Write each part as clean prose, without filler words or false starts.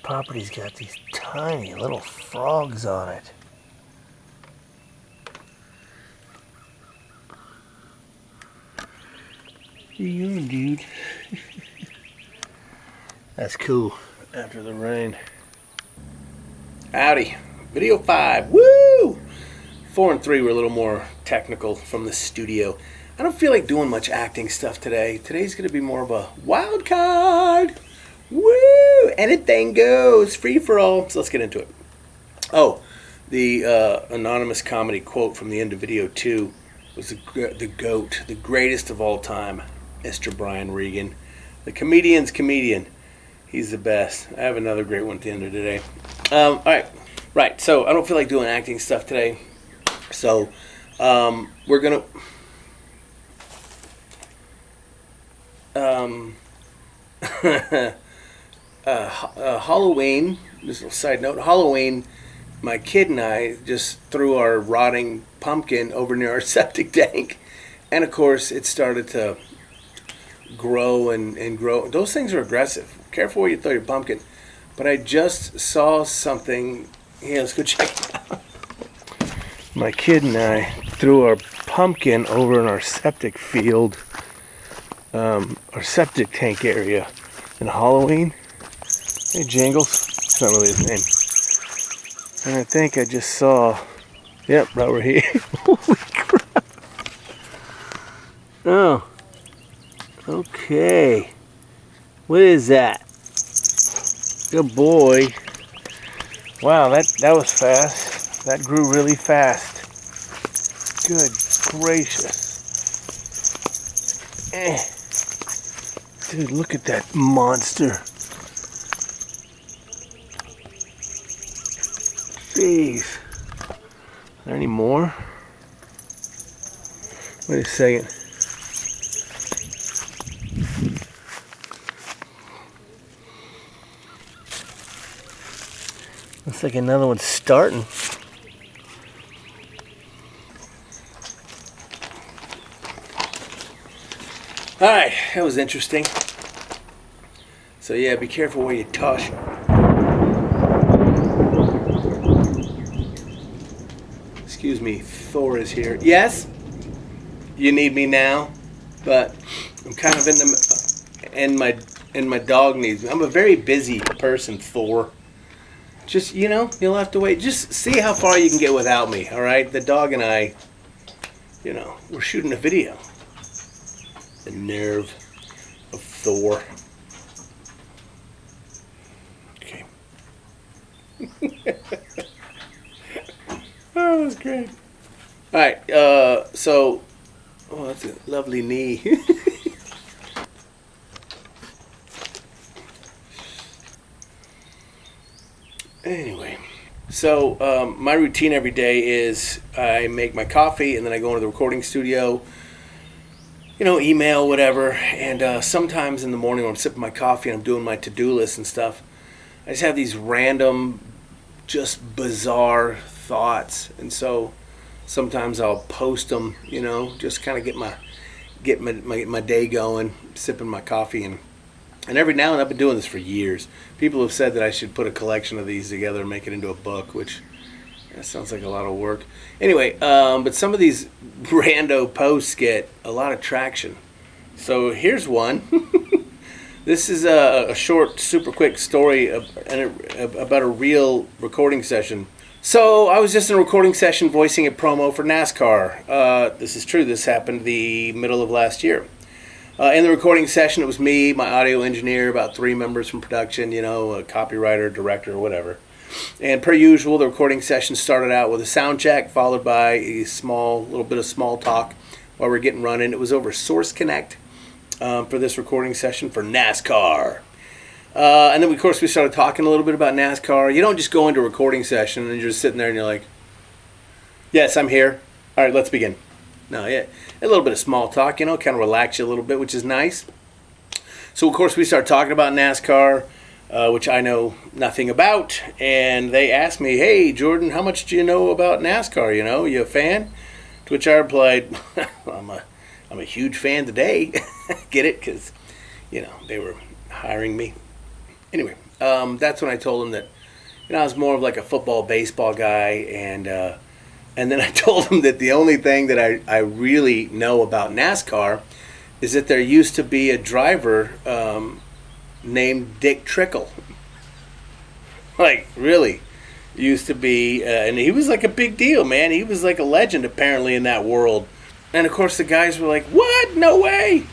property's got these tiny little frogs on it. Yeah, dude. That's cool after the rain. Howdy. Video 5. Woo! 4 and 3 were a little more technical from the studio. I don't feel like doing much acting stuff today. Today's going to be more of a wild card. Woo! Anything goes. Free for all. So let's get into it. Oh, the anonymous comedy quote from the end of video 2 was the GOAT, the greatest of all time, Mr. Brian Regan. The comedian's comedian. He's the best. I have another great one at the end of today. All right. Right. So I don't feel like doing acting stuff today. So we're going to... Halloween, just a side note, Halloween, my kid and I just threw our rotting pumpkin over near our septic tank. And of course, it started to grow and grow. Those things are aggressive. Careful where you throw your pumpkin. But I just saw something. Yeah, let's go check it out. My kid and I threw our pumpkin over in our septic field, our septic tank area in Halloween. Hey, Jingles. That's not really his name. And I think I just saw, yep, right over here. Holy crap. Oh. Okay. What is that? Good boy. Wow, that was fast. That grew really fast. Good gracious. Dude, look at that monster. Jeez. Are there any more? Wait a second. Looks like another one's starting. Alright, that was interesting. So yeah, be careful where you toss. Excuse me, Thor is here. Yes, you need me now, but I'm kind of and my dog needs me. I'm a very busy person, Thor. Just, you'll have to wait. Just see how far you can get without me, all right? The dog and I, we're shooting a video. The nerve of Thor. Okay. Oh, that was great. All right, so, that's a lovely knee. Anyway, so my routine every day is I make my coffee and then I go into the recording studio, email, whatever, and sometimes in the morning when I'm sipping my coffee and I'm doing my to-do list and stuff, I just have these random, just bizarre thoughts, and so sometimes I'll post them, just kind of get my day going, sipping my coffee, and every now and then, I've been doing this for years. People have said that I should put a collection of these together and make it into a book, which that sounds like a lot of work. Anyway, but some of these rando posts get a lot of traction. So here's one. This is a short, super quick story about a real recording session. So I was just in a recording session voicing a promo for NASCAR. This is true. This happened the middle of last year. In the recording session, it was me, my audio engineer, about 3 members from production, a copywriter, director, whatever. And per usual, the recording session started out with a sound check, followed by a little bit of small talk while we're getting running. It was over Source Connect for this recording session for NASCAR. And then, of course, we started talking a little bit about NASCAR. You don't just go into a recording session and you're just sitting there and you're like, yes, I'm here. All right, let's begin. No, yeah, a little bit of small talk, kind of relax you a little bit, which is nice. So, of course, we started talking about NASCAR, which I know nothing about. And they asked me, hey, Jordan, how much do you know about NASCAR? You a fan? To which I replied, I'm a huge fan today. Get it? Because, they were hiring me. Anyway, that's when I told him that, I was more of like a football, baseball guy, and then I told him that the only thing that I really know about NASCAR is that there used to be a driver named Dick Trickle. Like, really. Used to be, and he was like a big deal, man. He was like a legend, apparently, in that world. And, of course, the guys were like, what? No way.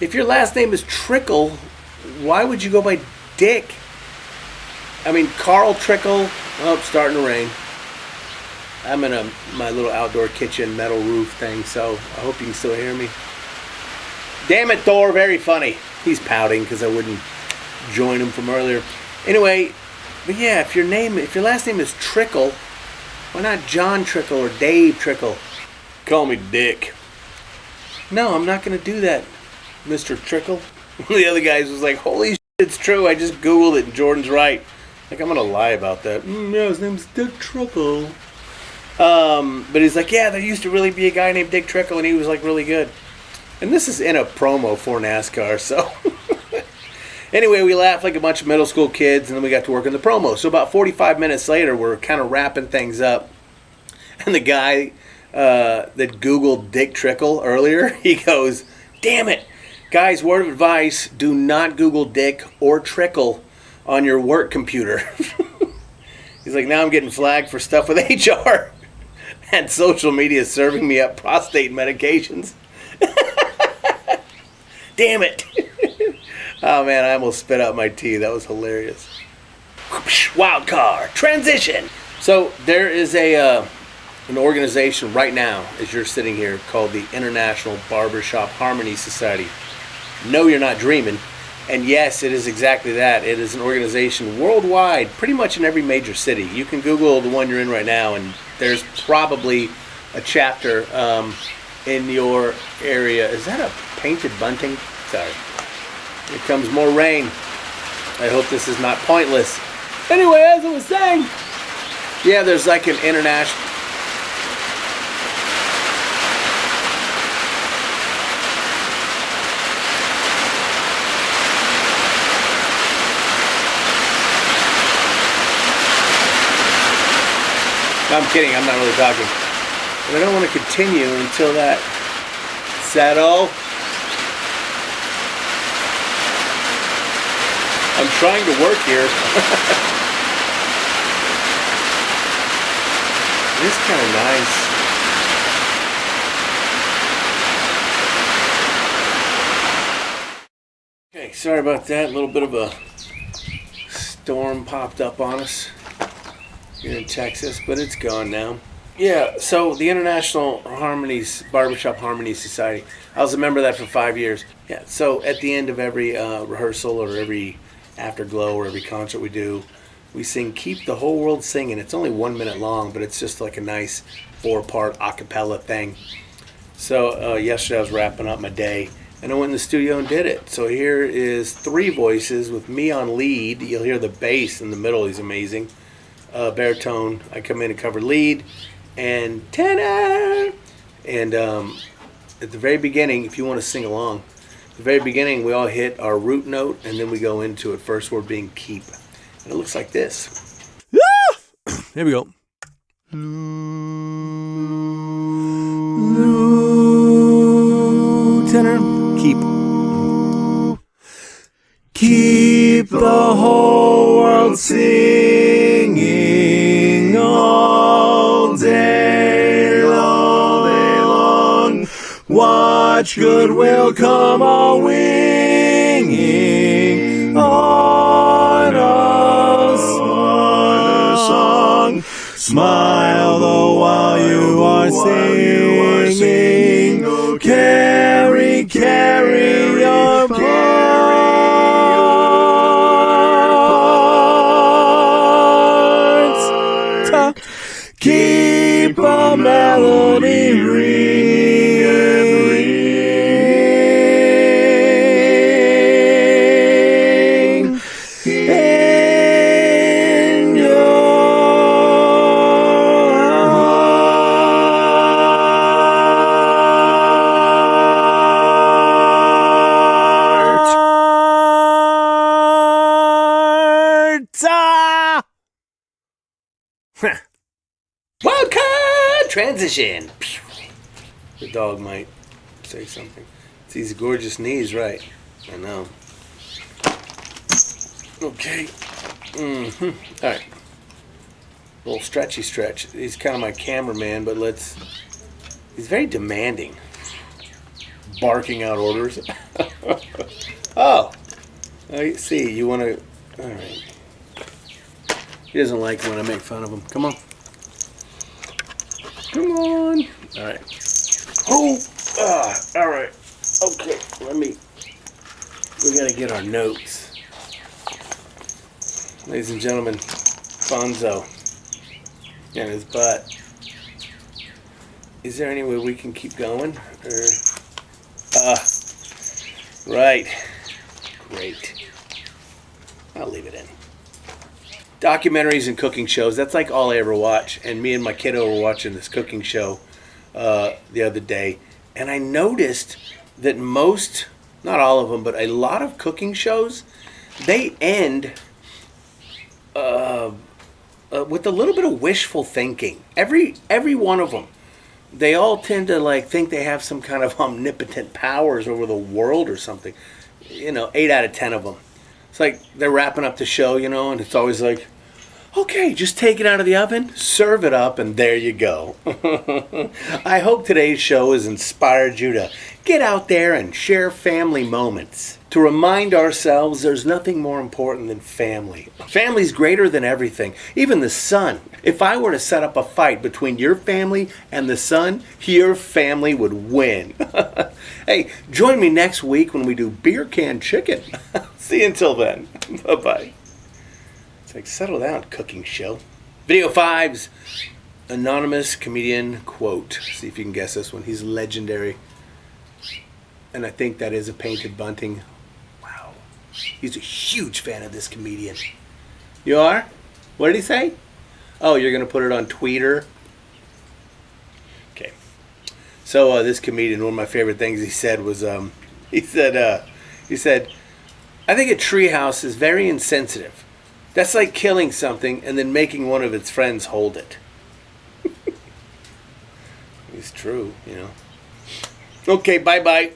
If your last name is Trickle, why would you go by Dick? I mean, Carl Trickle. Oh, starting to rain. I'm in my little outdoor kitchen metal roof thing, so I hope you can still hear me. Damn it, Thor, very funny. He's pouting because I wouldn't join him from earlier. Anyway, but yeah, if your last name is Trickle, why not John Trickle or Dave Trickle? Call me Dick. No, I'm not going to do that, Mr. Trickle. The other guys was like, holy shit, it's true. I just Googled it and Jordan's right. Like, I'm going to lie about that. Yeah, his name's Dick Trickle. But he's like, yeah, there used to really be a guy named Dick Trickle, and he was like really good. And this is in a promo for NASCAR, so. Anyway, we laughed like a bunch of middle school kids, and then we got to work in the promo. So about 45 minutes later, we're kind of wrapping things up. And the guy that Googled Dick Trickle earlier, he goes, damn it. Guys, word of advice, do not Google Dick or Trickle on your work computer. He's like, now I'm getting flagged for stuff with HR. And social media serving me up prostate medications. Damn it. Oh, man, I almost spit out my tea. That was hilarious. Wildcard. Transition. So there is an organization right now, as you're sitting here, called the International Barbershop Harmony Society. No, you're not dreaming. And yes, it is exactly that. It is an organization worldwide, pretty much in every major city. You can Google the one you're in right now, and there's probably a chapter in your area. Is that a painted bunting? Sorry. Here comes more rain. I hope this is not pointless. Anyway, as I was saying, yeah, there's like an international... No, I'm kidding. I'm not really talking. But I don't want to continue until that settle. I'm trying to work here. It is kind of nice. Okay, sorry about that. A little bit of a storm popped up on us here in Texas, but it's gone now. Yeah, so the International Barbershop Harmony Society, I was a member of that for 5 years. Yeah, so at the end of every rehearsal or every afterglow or every concert we do, we sing Keep the Whole World Singing. It's only 1 minute long, but it's just like a nice 4-part a cappella thing. So yesterday I was wrapping up my day, and I went in the studio and did it. So here is 3 voices with me on lead. You'll hear the bass in the middle. He's amazing. Baritone, I come in and cover lead, and tenor. And at the very beginning, if you want to sing along, at the very beginning we all hit our root note, and then we go into it. First word being keep, and it looks like this. Here we go. Tenor, keep. Keep the whole world singing all day long. Watch goodwill come all winging on us. Song. Smile the while you are singing. Carry your parts. Keep a melody ring in your heart. Pizza! Wildcard transition. The dog might say something. It's these gorgeous knees, right? I know. Okay. All right. A little stretchy stretch. He's kind of my cameraman, but he's very demanding. Barking out orders. Oh. I see. You want to... All right. He doesn't like when I make fun of him. Come on. Come on. All right. Oh. All right. Okay. We got to get our notes. Ladies and gentlemen, Fonzo and his butt. Is there any way we can keep going? Right. Great. I'll leave it in. Documentaries and cooking shows. That's like all I ever watch. And me and my kiddo were watching this cooking show the other day. And I noticed that most, not all of them, but a lot of cooking shows, they end with a little bit of wishful thinking. Every one of them. They all tend to think they have some kind of omnipotent powers over the world or something. 8 out of 10 of them. It's like they're wrapping up the show, and it's always like, okay, just take it out of the oven, serve it up, and there you go. I hope today's show has inspired you to get out there and share family moments. To remind ourselves there's nothing more important than family. Family's greater than everything, even the sun. If I were to set up a fight between your family and the sun, your family would win. Hey, join me next week when we do beer can chicken. See you until then. Bye-bye. It's like, settle down, cooking show. Video 5's anonymous comedian quote. See if you can guess this one. He's legendary. And I think that is a painted bunting. Wow. He's a huge fan of this comedian. You are? What did he say? Oh, you're going to put it on Twitter? Okay. So this comedian, one of my favorite things he said was, he said, I think a treehouse is very insensitive. That's like killing something and then making one of its friends hold it. It's true, Okay, bye-bye.